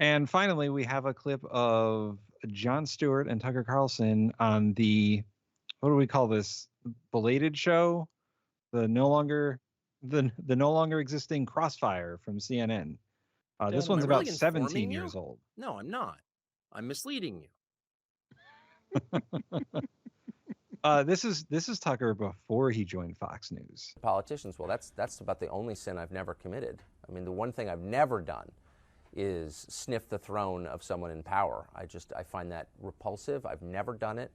And finally, we have a clip of Jon Stewart and Tucker Carlson on the, what do we call this? Belated show? The no longer existing Crossfire from CNN. This one's about 17 years old. No, I'm not. I'm misleading you. This is Tucker before he joined Fox News. Politicians, well, that's about the only sin I've never committed. I mean, the one thing I've never done is sniff the throne of someone in power. I find that repulsive. I've never done it.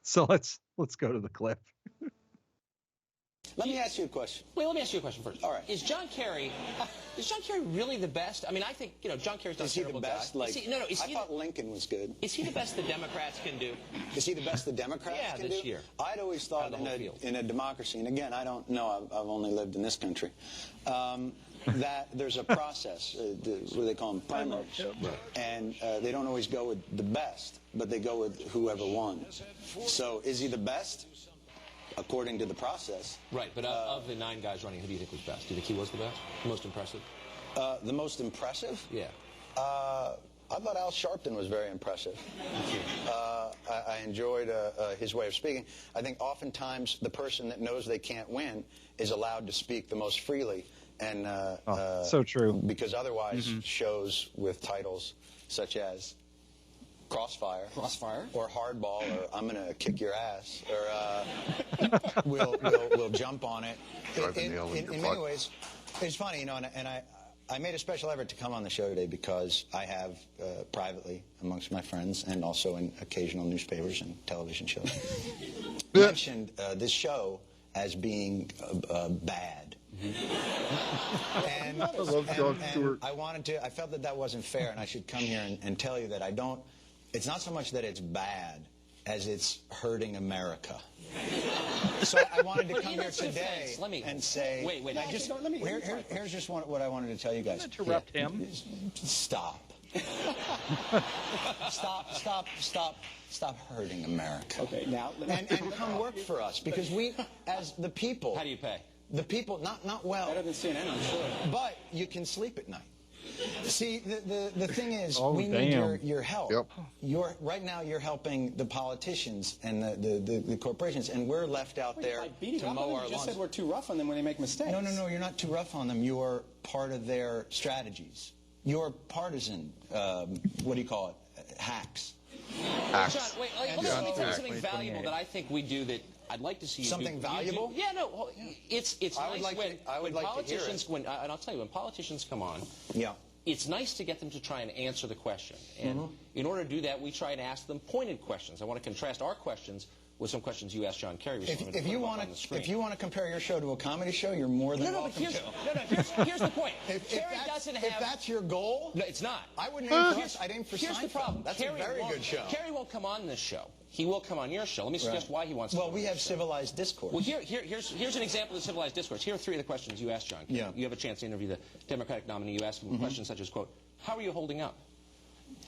So let's go to the clip. Let me ask you a question. Wait, let me ask you a question first. All right. Is John Kerry really the best? I mean, I think, John Kerry's not a terrible guy. Is he the best? I thought Lincoln was good. Is he the best the Democrats can do? Is he the best the Democrats can do? Yeah, this year. I'd always thought in a democracy, and again, I don't know, I've only lived in this country, that there's a process, what they call them primaries, and they don't always go with the best, but they go with whoever won. So is he the best? According to the process. Right, but of the 9 guys running, who do you think was best? Do you think he was the best? The most impressive? The most impressive? Yeah. I thought Al Sharpton was very impressive. I enjoyed his way of speaking. I think oftentimes the person that knows they can't win is allowed to speak the most freely. And so true. Because otherwise shows with titles such as Crossfire, or Hardball, or I'm going to kick your ass, or we'll jump on it. In many ways, it's funny, and I made a special effort to come on the show today because I have privately amongst my friends and also in occasional newspapers and television shows mentioned this show as being bad. And I love Jon Stewart. I felt that wasn't fair, and I should come here and tell you that I don't. It's not so much that it's bad as it's hurting America. So I wanted to come here today and say, wait. Here's just what I wanted to tell you guys. Interrupt him. Stop. Stop hurting America. Okay, now and come work for us, because we, as the people. How do you pay? The people, not well. Better than CNN, I'm sure. But you can sleep at night. See, the thing is, we need your help. Yep. Right now, you're helping the politicians and the corporations, and we're left out there to mow our lawns. You just said we're too rough on them when they make mistakes. No, you're not too rough on them. You're part of their strategies. You're partisan, what do you call it, hacks. John, wait, let me tell you something valuable that I think we do that I'd like to see you something do. valuable? Yeah, no, it's nice when politicians, and I'll tell you, when politicians come on, it's nice to get them to try and answer the question. And in order to do that, we try and ask them pointed questions. I want to contrast our questions with some questions you asked John Kerry. If you want to compare your show to a comedy show, you're more than welcome to. Here's the point. Kerry doesn't have. If that's your goal, no, it's not. I wouldn't aim for us. I'd aim for Seinfeld. Here's the problem. That's a very good show. Kerry won't come on this show. He will come on your show. Let me suggest why he wants to. Well, we have civilized discourse. Well, here's an example of civilized discourse. Here are 3 of the questions you asked John. Yeah. You have a chance to interview the Democratic nominee. You ask him questions such as, quote, how are you holding up?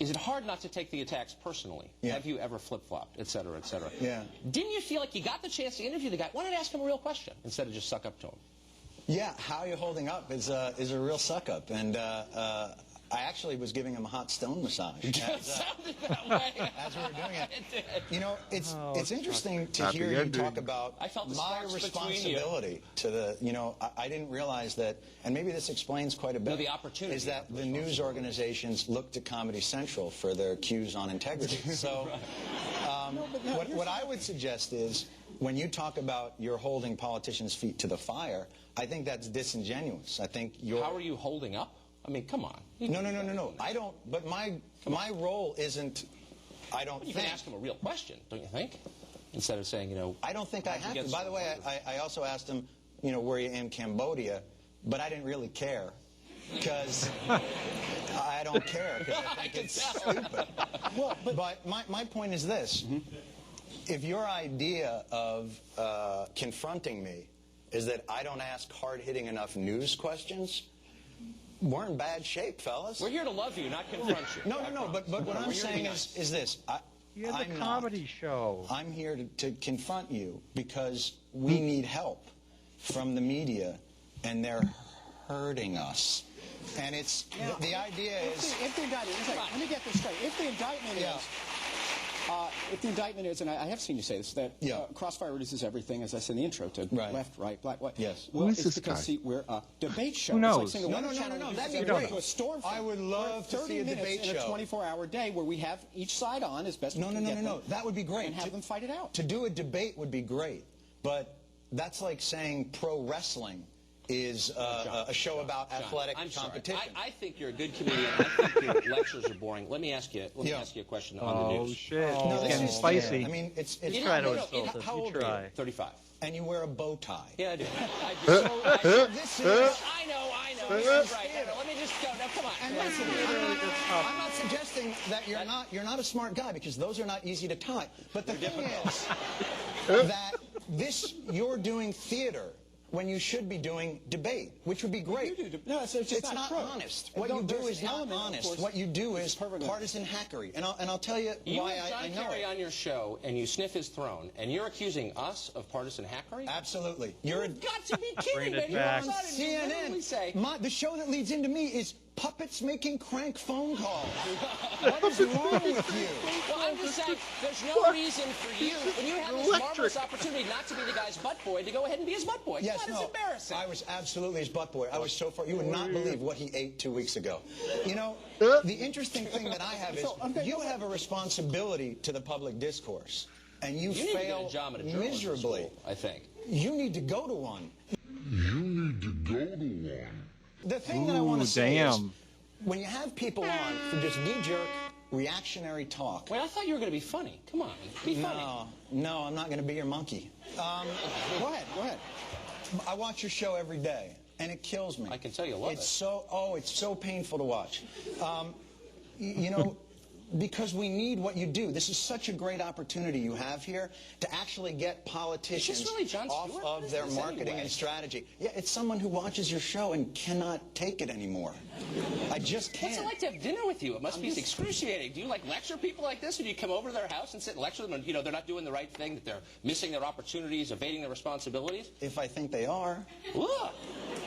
Is it hard not to take the attacks personally? Yeah. Have you ever flip-flopped, et cetera, et cetera? Yeah. Didn't you feel like you got the chance to interview the guy? Why not ask him a real question instead of just suck up to him? Yeah, how are you holding up is a real suck-up. And I actually was giving him a hot stone massage It sounded that way. as we were doing it. It did. It's interesting to hear you talk about I felt the my sparks responsibility to the, I didn't realize that, and maybe this explains quite a bit. No, the opportunity. Is that the news organizations look to Comedy Central for their cues on integrity. So what I would suggest is, when you talk about you're holding politicians' feet to the fire, I think that's disingenuous. I think you're... How are you holding up? I mean, come on. No. I don't. But my role isn't. I don't think. You can ask him a real question, don't you think? Instead of saying, I don't think I have to. By the way, I also asked him, were you in Cambodia? But I didn't really care, because I don't care, because I think it's stupid. Well, but my point is this: if your idea of confronting me is that I don't ask hard-hitting enough news questions, we're in bad shape, fellas. We're here to love you, not confront you. No. But what I'm saying is this. You're the comedy show. I'm here to confront you because we need help from the media, and they're hurting us. And it's the idea is if the indictment is let me get this straight. If the indictment is, and I have seen you say this, that Crossfire reduces everything, as I said in the intro, to left, right, black, white. Yes. Well, Who is it's this because guy? See, we're a debate show. Who knows? It's like No, that'd be great. great. A storm I would love to see a debate in show. a 24-hour day where we have each side on as best we can get them. That would be great. And have them fight it out. To do a debate would be great, but that's like saying pro wrestling is a show about athletic competition. I think you're a good comedian. I think your lectures are boring. Let me ask you a question on the news. Oh shit! No, He's getting spicy. I mean, it's Try to insult us. How You old are try. you? 35. And you wear a bow tie. Yeah, I do. This is. I know. Right. Let me just go. Now, come on. And listen, I'm not suggesting that you're not a smart guy, because those are not easy to tie. But the thing is that you're doing theater when you should be doing debate, which would be great. No, it's not honest. What you do is not honest. What you do is partisan hackery. And I'll tell you why I know John Kerry it. on your show, and you sniff his throne, and you're accusing us of partisan hackery? Absolutely. You've got to be kidding me. Bring it You're back. on CNN. The show that leads into me is puppets making crank phone calls. What is wrong with you? Well, I'm just saying, there's no reason for you, when you have this marvelous opportunity not to be the guy's butt boy, to go ahead and be his butt boy. Yes, It's embarrassing. I was absolutely his butt boy. I was so far. You would not believe what he ate 2 weeks ago. You know, the interesting thing that I have is you have a responsibility to the public discourse, and you need to get a fail job at a journalism miserably. school, I think. You need to go to one. The thing that I want to say is, when you have people on for just knee-jerk, reactionary talk. Wait, I thought you were going to be funny. Come on, be funny. No, I'm not going to be your monkey. Go ahead. I watch your show every day, and it kills me. I can tell you love it. It's so painful to watch. You know, because we need what you do. This is such a great opportunity you have here to actually get politicians really Jon off Stewart? of their marketing and strategy. Yeah, it's someone who watches your show and cannot take it anymore. I just can't. What's it like to have dinner with you? It must be excruciating. Do you lecture people like this, or do you come over to their house and sit and lecture them, and they're not doing the right thing, that they're missing their opportunities, evading their responsibilities? If I think they are. Ugh.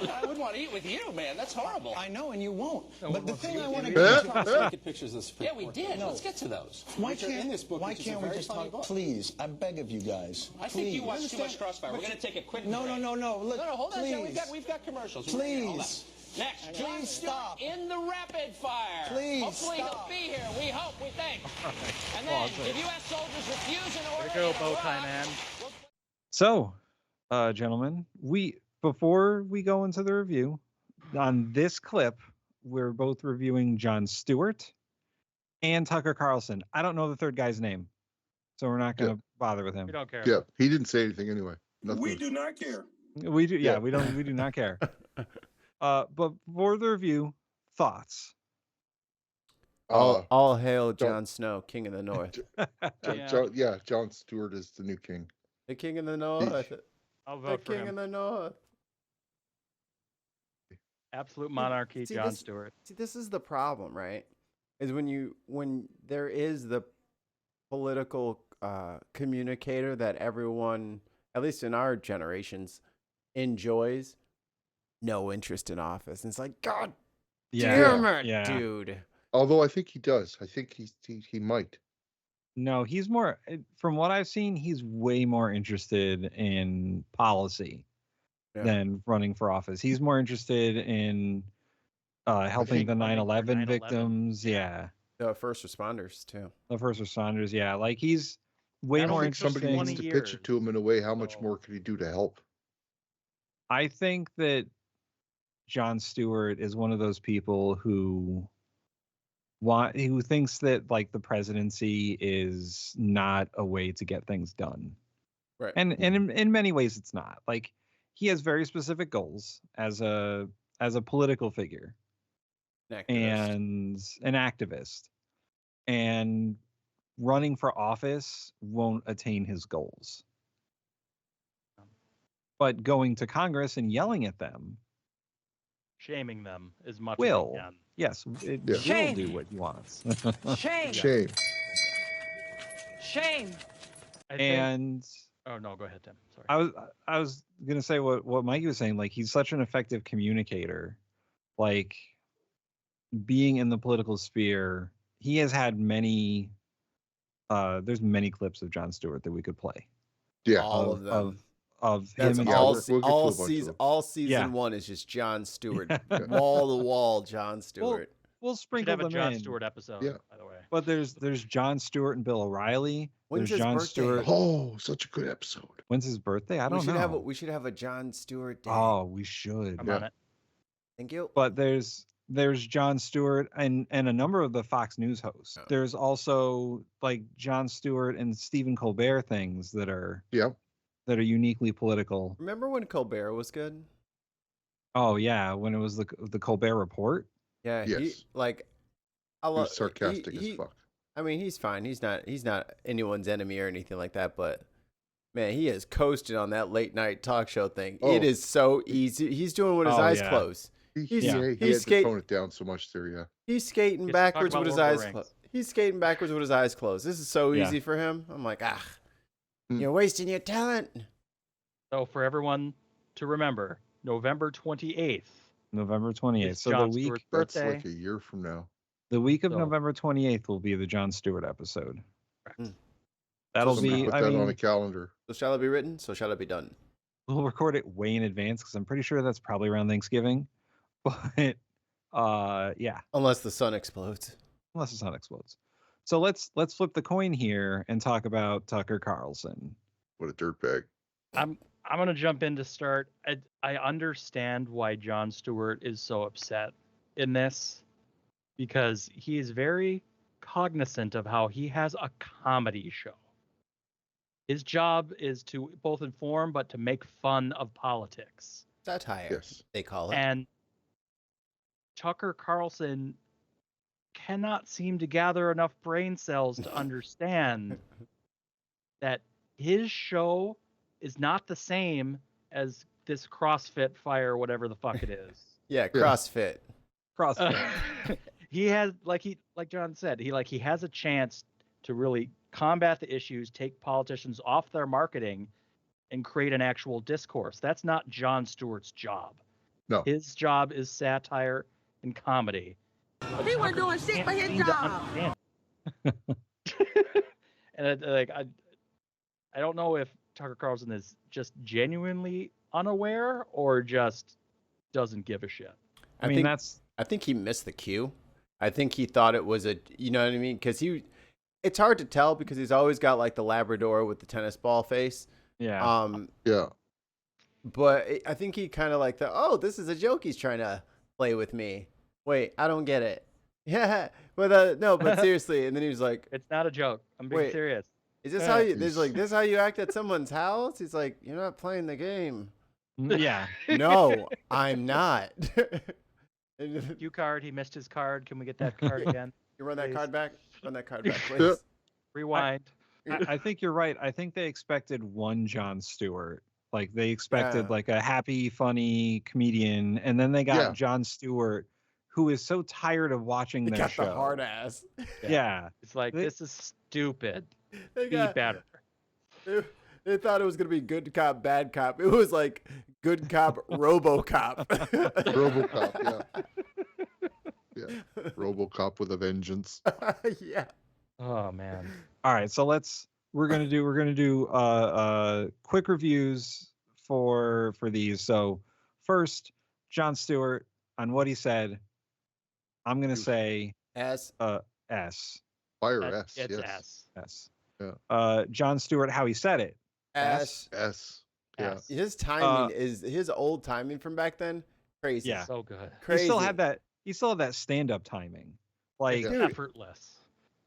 I wouldn't want to eat with you, man. That's horrible. I know, and you won't. But the thing I want to Get pictures of the Supreme Yeah, we Court. did. Let's get to those. Why Which are in this book, why which is a can't we very just funny talk? book. Please, I beg of you guys. I think you Please. watch too much Crossfire. We're going to take a quick No. break. Look, No, hold on. please. We've got commercials. Please. Hold on. Next, Jon Please Stewart stop. in the rapid fire. Please Hopefully stop. he'll be here. We hope. We think. And then, if U.S. soldiers refuse an order, Go, in bow Iraq, tie man. So, gentlemen, before we go into the review, on this clip, we're both reviewing Jon Stewart and Tucker Carlson. I don't know the third guy's name, so we're not going to bother with him. We don't care. Yeah, he didn't say anything anyway. Nothing. We do not care. We do, yeah. We do not care. But for the review, thoughts. All hail Jon Snow, King of the North. Jon Stewart is the new king. The King of the North. I'll The vote for King of him. the North. Absolute monarchy, See, Jon Stewart. See, this is the problem, right? Is when there is the political communicator that everyone, at least in our generations, enjoys, no interest in office. And it's like, God damn it, dude. Although I think he does. I think he might. No, he's more, from what I've seen, he's way more interested in policy than running for office. He's more interested in helping the 9/11 victims. Yeah. The first responders, too. The first responders. Yeah. Like, he's way more interested. Somebody needs to pitch it to him in a way. How much more could he do to help? I think that Jon Stewart is one of those people who thinks that, like, the presidency is not a way to get things done. Right. And in many ways it's not. Like, he has very specific goals as a political figure and an activist. And running for office won't attain his goals. But going to Congress and yelling at them, shaming them as much will. as he can. Yes, it will do what he wants. Shame. And Oh no, go ahead, Tim. Sorry. I was gonna say what Mikey was saying. Like, he's such an effective communicator. Like, being in the political sphere, he has had many. There's many clips of Jon Stewart that we could play. Yeah, all of them. Of That's him and all. we'll get to a bunch of them. All season Yeah. 1 is just Jon Stewart, wall to wall. Jon Stewart. We'll We should sprinkle have a them Jon in. Stewart episode, Yeah. by the way. But there's Jon Stewart and Bill O'Reilly. When's There's his Jon birthday? Stewart. Oh, such a good episode. When's his birthday? I don't know. We should have a Jon Stewart day. Oh, we should. I'm Yeah. on it. Thank you. But there's Jon Stewart and a number of the Fox News hosts. Oh. There's also like Jon Stewart and Stephen Colbert things that are Yep. uniquely political. Remember when Colbert was good? Oh yeah, when it was the Colbert Report. Yeah. Yes. He, like, I He love was sarcastic as fuck. I mean, he's fine. He's not anyone's enemy or anything like that. But man, he has coasted on that late night talk show thing. Oh. It is so easy. He's doing with his Oh, eyes yeah. closed. He He's- had he's to tone it down so much there. Yeah. He's skating Gets to talk backwards about with his Lord of eyes the closed. He's skating backwards with his eyes closed. This is so Yeah. easy for him. I'm like, Hmm. you're wasting your talent. So for everyone to remember, November 28th. November 28th. It's So Jon the week Stewart's That's birthday. like a year from now. of So- November 28th will be the Jon Stewart episode. Correct. That'll Somebody be. put I that mean, on a calendar. So shall it be written? So shall it be done? we'll record it way in advance because I'm pretty sure that's probably around Thanksgiving. But yeah, Unless the sun explodes. unless the sun explodes. So let's flip the coin here and talk about Tucker Carlson. What a dirtbag. I'm gonna jump in to start. I understand why Jon Stewart is so upset in this, because he is very cognizant of how he has a comedy show. His job is to both inform but to make fun of politics. Satire, Yes. they call it. And Tucker Carlson cannot seem to gather enough brain cells to understand that his show is not the same as this CrossFit fire, whatever the fuck it is. Yeah, CrossFit. CrossFit. He has, like John said, he has a chance to really combat the issues, take politicians off their marketing, and create an actual discourse. That's not Jon Stewart's job. No. His job is satire and comedy. He wasn't doing shit for his job. And I don't know if Tucker Carlson is just genuinely unaware or just doesn't give a shit. I mean, I think he missed the cue. I think he thought it was you know what I mean? Because it's hard to tell because he's always got like the Labrador with the tennis ball face. yeah. Yeah. But I think he kind of like this is a joke he's trying to play with me. Wait, I don't get it. Yeah, but no, but seriously. And then he was like, It's not a joke. I'm being Wait. serious. "Is this how you? This how you act at someone's house?" He's like, "You're not playing the game." Yeah. No, I'm not. Cue card. He missed his card. Can we get that card again? You run that Please. card back. Run that card back, please. Rewind. I think you're right. I think they expected one Jon Stewart. Like they expected Yeah. like a happy, funny comedian, and then they got Yeah. Jon Stewart, who is so tired of watching They their got show. the hard ass. Yeah. It's like, They- this is stupid. They Be got. better. They thought it was gonna be good cop, bad cop. It was like good cop, RoboCop. RoboCop, yeah. RoboCop with a vengeance. Yeah. Oh man. All right, so we're gonna do quick reviews for these. So first, Jon Stewart on what he said. I'm gonna say S. S. Fire S. It's Yes. S. S. Yeah. Jon Stewart, how he said it. S. S. Yeah. S. His timing is his old timing from back then. Crazy. Yeah. So good. Crazy. He still had that stand-up timing. Like It's Dude. effortless.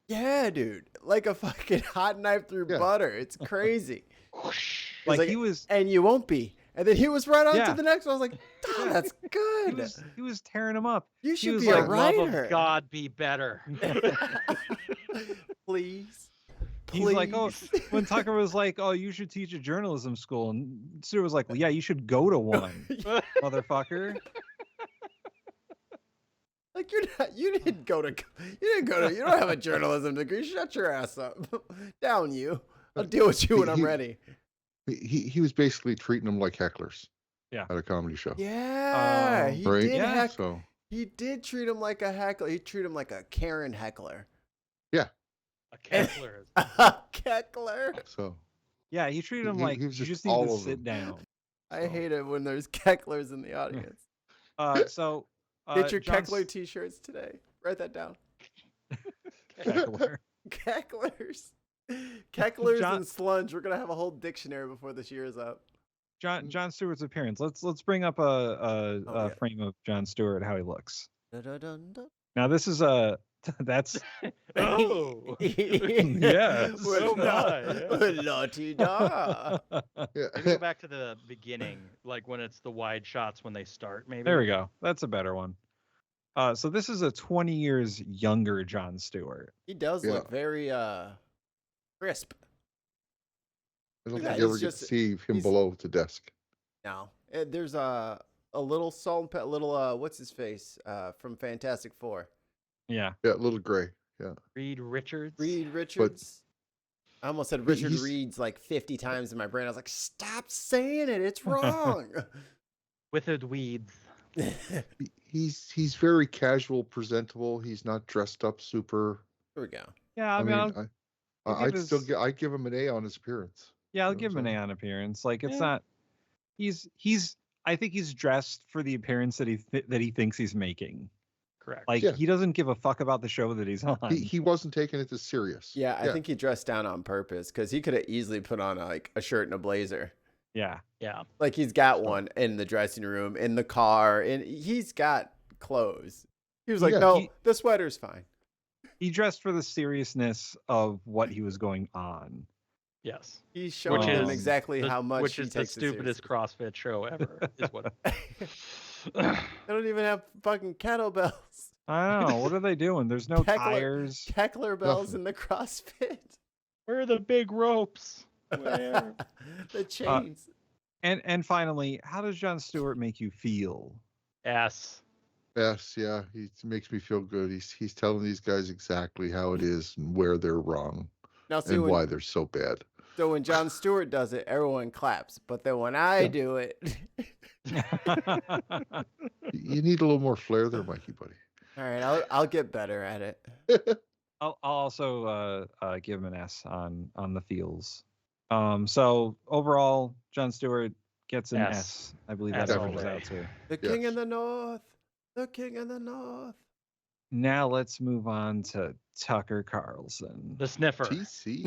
Yeah, dude. Like a fucking hot knife through Yeah. butter. It's crazy. like like- he was And you won't be. And then he was right on Yeah. to the next one. I was like, oh, that's he good. was tearing him up. You should was be a like, Love writer. of God, be better. Please. He's like, oh, Please. when Tucker was like, "Oh, you should teach a journalism school," and Stewart was like, "Well, yeah, you should go to one, motherfucker." Like you didn't go to you don't have a journalism degree. Shut your ass up. Down you. I'll deal with you when I'm ready. He was basically treating them like hecklers. Yeah. At a comedy show. Yeah, he right? did Yeah. So He did treat him like a heckler. He treated him like a Karen heckler. yeah. A Kessler. A heckler. So Yeah, he treated him like he was you just just need all to of sit them. down. I hate it when there's hecklers in the audience. So Get your Jon Keckler t-shirts today. Write that down. Keckler. Kecklers. Kecklers Jon- and slunge. We're gonna have a whole dictionary before this year is up. Jon Stewart's appearance. Let's bring up a yeah. frame of Jon Stewart, how he looks. Dun-dun-dun-dun. Now this is that's Oh. Yes. Oh my. Yeah. La-ti-da. Yeah. Maybe go back to the beginning, like when it's the wide shots when they start. Maybe. there we go. That's a better one. So this is a 20 years younger Jon Stewart. He does look very crisp. I don't Yeah, think you ever he's get to just- see him he's- below the desk. No, there's a little salt and pepper, little what's his face from Fantastic Four. Yeah. Yeah, a little gray. Yeah. Reed Richards. Reed Richards. I almost said Richard he's- Reeds like 50 times in my brain. I was like, stop saying it. It's wrong. Withered weeds. He's very casual, presentable. He's not dressed up super. Here we go. Yeah, I mean, I'll I'd give still his- I give him an A on his appearance. yeah, I'll You know give what him an I'm A on appearance. Like it's Yeah. not. He's. I think he's dressed for the appearance that he thinks he's making. Correct. Like Yeah. he doesn't give a fuck about the show that he's on. He wasn't taking it as serious. Yeah, I think he dressed down on purpose because he could have easily put on like a shirt and a blazer. Yeah. yeah. Like he's got one in the dressing room, in the car, and he's got clothes. He was like, Yeah, no, the sweater's fine. He dressed for the seriousness of what he was going on. Yes. He's showing them exactly how much which he is the takes it stupidest CrossFit show ever. Is what. They don't even have fucking kettlebells. I don't know. What are they doing? There's no Keckler- tires. Keckler bells Nothing. in the CrossFit. Where are the big ropes? Where? The chains. And finally, how does Jon Stewart make you feel? S. Yes, yeah. He makes me feel good. He's telling these guys exactly how it is and where they're wrong Now, see, and when, why they're so bad. so when Jon Stewart does it, everyone claps. But then when I do it, You need a little more flair there, Mikey buddy. all right, I'll get better at it. I'll also give him an S on the feels. So overall, Jon Stewart gets an S. S. I believe S that's all what the it way. out to. The Yes. king in the north. The king in the north. Now let's move on to Tucker Carlson. The sniffer. TC.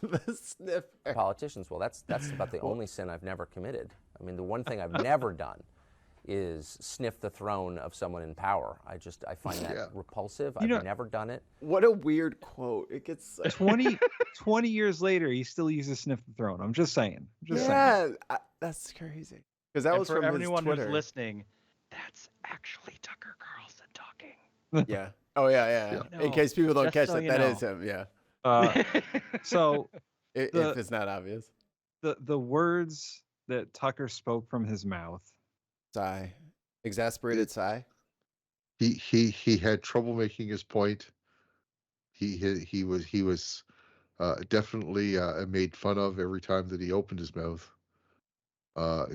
The sniffer. Politicians, well, that's about the only sin I've never committed. I mean, the one thing I've never done is sniff the throne of someone in power. I find that Yeah. repulsive. You know- I've never done it. What a weird quote. It gets 20 years later, he still uses sniff the throne. I'm just saying. That's crazy. Because that And was for from his everyone Twitter. who's listening, that's actually Tucker Carlson talking. Yeah. Oh yeah. Yeah. In case people don't Just catch so that, you that know. is him. Yeah. So If The- it's not obvious. the words that Tucker spoke from his mouth. Sigh. Exasperated sigh. He had trouble making his point. He was definitely made fun of every time that he opened his mouth.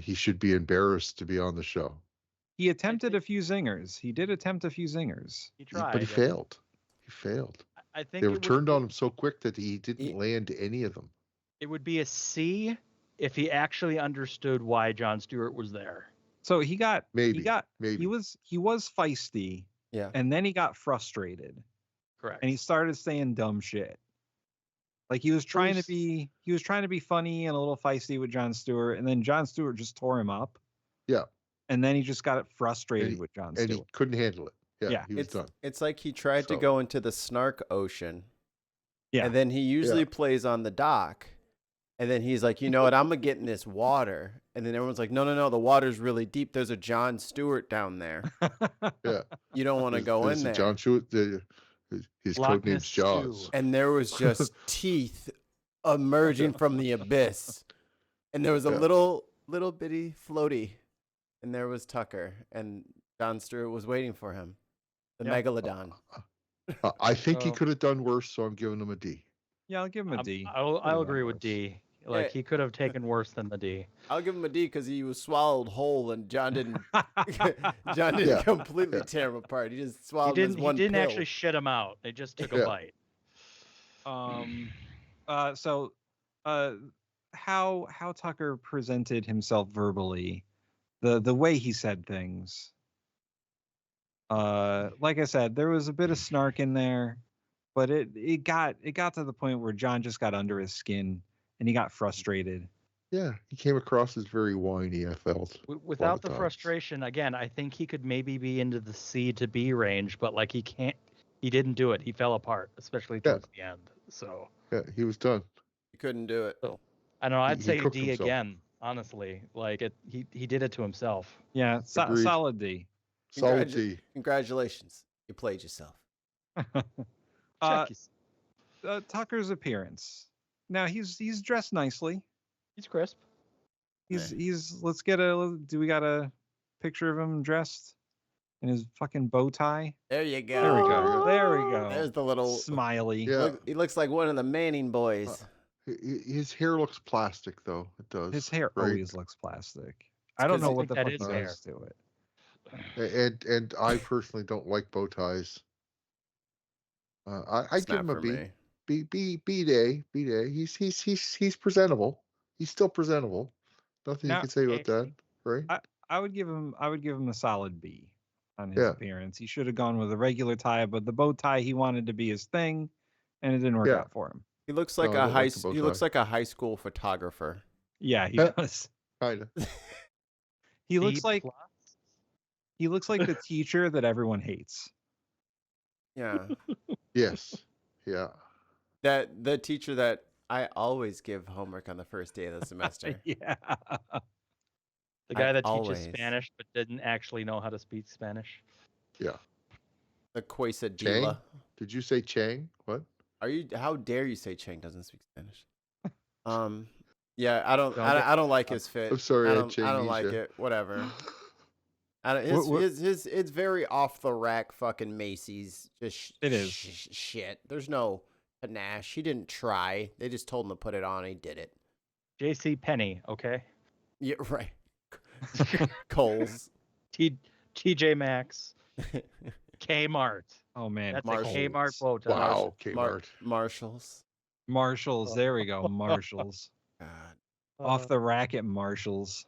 He should be embarrassed to be on the show, He attempted a few zingers. He did attempt a few zingers. He tried. but he failed. He failed. I think They it were would- turned on him so quick that he didn't land any of them. It would be a C if he actually understood why Jon Stewart was there. So he got Maybe. he was feisty, Yeah. and then he got frustrated, Correct. and he started saying dumb shit. Like he was trying to be funny and a little feisty with Jon Stewart, and then Jon Stewart just tore him up. Yeah. And then he just got frustrated And with Jon And he Stewart. couldn't handle it. Yeah, Yeah. he was done. It's like he tried to So- go into the snark ocean. Yeah. And then he usually plays on the dock. And then he's like, you know what? I'm going to get in this water. And then everyone's like, no. The water's really deep. There's a Jon Stewart down there. Yeah. You don't want to go There's in a there. Jon Stewart. His Loch code name's Ness Jaws. Stew. And there was just teeth emerging from the abyss. And there was a Yeah. little bitty floaty. And there was Tucker. And Jon Stewart was waiting for him. The Yep. megalodon. I think he So- could have done worse, so I'm giving him a D. Yeah, I'll give him a D. I'll Could've agree done with worse. D. Like he could have taken worse than the D. I'll give him a D because he was swallowed whole, and John didn't. John didn't completely tear him apart. He just swallowed him as one He didn't pill. actually shit him out. They just took a bite. How Tucker presented himself verbally, the way he said things. Like I said, there was a bit of snark in there, but it got to the point where John just got under his skin and he got frustrated. Yeah, he came across as very whiny, I felt. Without the frustration, again, I think he could maybe be into the C to B range, but like he didn't do it. He fell apart, especially towards the end. So yeah, he was done. He couldn't do it. So, I don't know. I'd say D himself. again, honestly. Like he did it to himself. Yeah, solid D. Solid D. Congratulations, you played yourself. Tucker's appearance. Now he's dressed nicely. He's crisp. He's let's get do we got a picture of him dressed in his fucking bow tie? There you go. There we go. There's the little smiley. Yeah. He looks like one of the Manning boys. His hair looks plastic, though. It does. His hair always looks plastic. I don't know what the fuck he does to it. And I personally don't like bow ties. I give him a B. B day. He's presentable. He's still presentable. Nothing you can say about that, right? I would give him a solid B on his appearance. He should have gone with a regular tie, but the bow tie he wanted to be his thing, and it didn't work out for him. He looks like he looks like a high school photographer. Yeah, he does. Kind of. He looks like the teacher that everyone hates. Yeah. Yes. Yeah. That the teacher that I always give homework on the first day of the semester. Yeah. The guy that teaches Spanish but didn't actually know how to speak Spanish. Yeah. The quesadilla. Did you say Chang? What? How dare you say Chang doesn't speak Spanish? Yeah, I don't like his fit. I'm sorry, I don't like it. Whatever. It's very off the rack fucking Macy's. Just it is shit. There's no panache. He didn't try. They just told him to put it on. He did it. J.C. Penney, okay. Yeah, right. Kohl's, TJ Maxx, Kmart. Oh man, that's a Kmart bow tie. Wow, Kmart. Marshalls. There we go. Marshalls. God. Off the rack at Marshalls.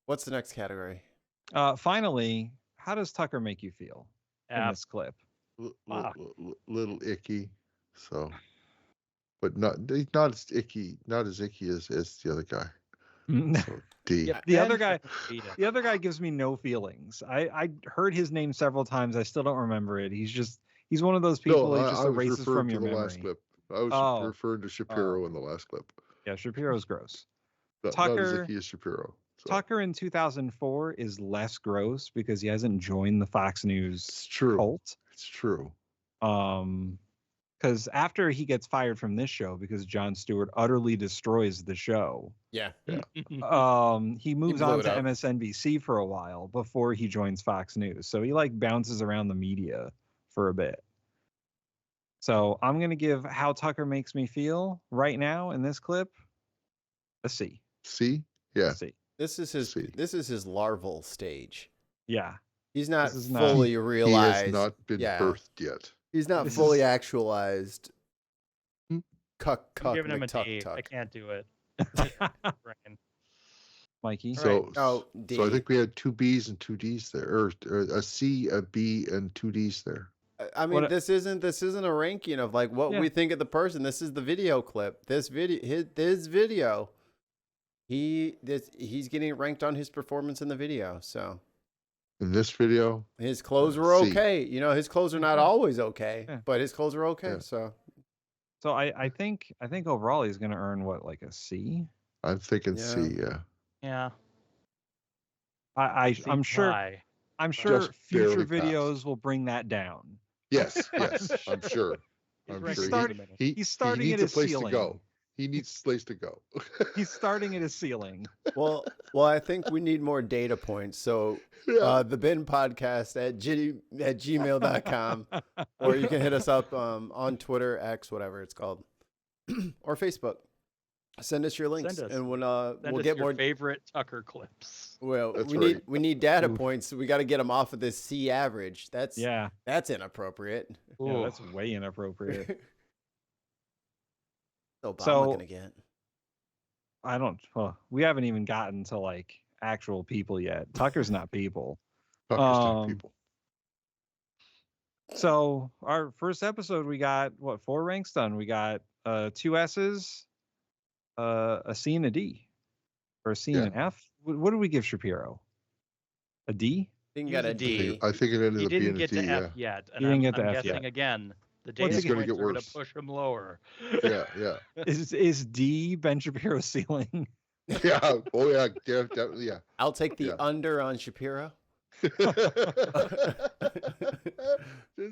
What's the next category? Finally, how does Tucker make you feel in this clip? Little icky. So, but not as icky as the other guy. So, D. Yeah, the other guy gives me no feelings. I heard his name several times. I still don't remember it. He's one of those people that just erases from your memory. Last clip. I was referring to Shapiro in the last clip. Yeah, Shapiro's gross. Not as icky as Shapiro. So. Tucker in 2004 is less gross because he hasn't joined the Fox News cult. It's true. Because after he gets fired from this show because Jon Stewart utterly destroys the show. Yeah. He moves on to MSNBC for a while before he joins Fox News. So he bounces around the media for a bit. So I'm going to give how Tucker makes me feel right now in this clip a C. C? Yeah. C. This is his larval stage. Yeah. He's not fully realized. He has not been birthed yet. He's not fully actualized. I'm giving him a D. I can't do it. Mikey. So I think we had 2 B's and 2 D's there, or a C, a B, and 2 D's there. I mean, this isn't a ranking of what we think of the person. This is the video clip. This video. He's getting ranked on his performance in the video. So in this video, his clothes were okay. You know, his clothes are not always okay, but his clothes are okay. Yeah. So I think overall he's going to earn a C. I'm thinking C. Yeah. Yeah. I'm sure. I'm sure future videos will bring that down. Yes, I'm sure. He's starting at his ceiling. To go. He needs a place to go. He's starting at his ceiling. Well, I think we need more data points. So TheBinPodcast at gmail.com, or you can hit us up on Twitter, X, whatever it's called, or Facebook. Send us your links, and we'll get more favorite Tucker clips. Well, That's we need data points. So we got to get them off of this C average. That's inappropriate. Yeah, that's way inappropriate. So gonna get. I don't. Well, we haven't even gotten to like actual people yet. Tucker's not people. Tucker's not people. So our first episode, we got 4 ranks done. We got 2 S's, a C and a D, or a C and an F. What did we give Shapiro? A D? I think got a D. I think it ended up being a D. He didn't get to F yet. And he didn't get to I'm F guessing yet. Again, the data He's points gonna are going to push him lower. Yeah. Is D Ben Shapiro's ceiling? Yeah. Oh yeah. Definitely. Yeah. I'll take the under on Shapiro. Does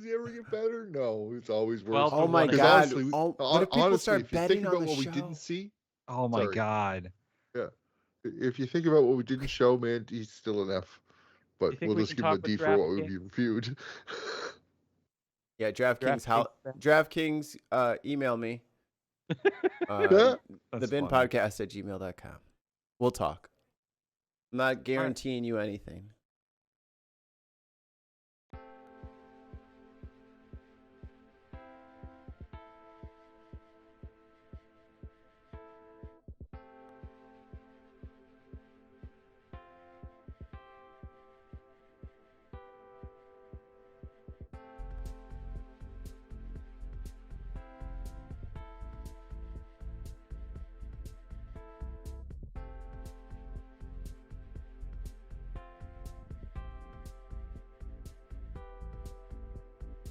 he ever get better? No, it's always worse. Well, oh my God! Honestly, what if people start betting on the what show? we didn't see? Oh my God! Yeah, if you think about what we didn't show, man, he's still an F. But we'll just give him a D for what we reviewed. Yeah, DraftKings, email me. TheBinPodcast@gmail.com. We'll talk. I'm not guaranteeing you anything.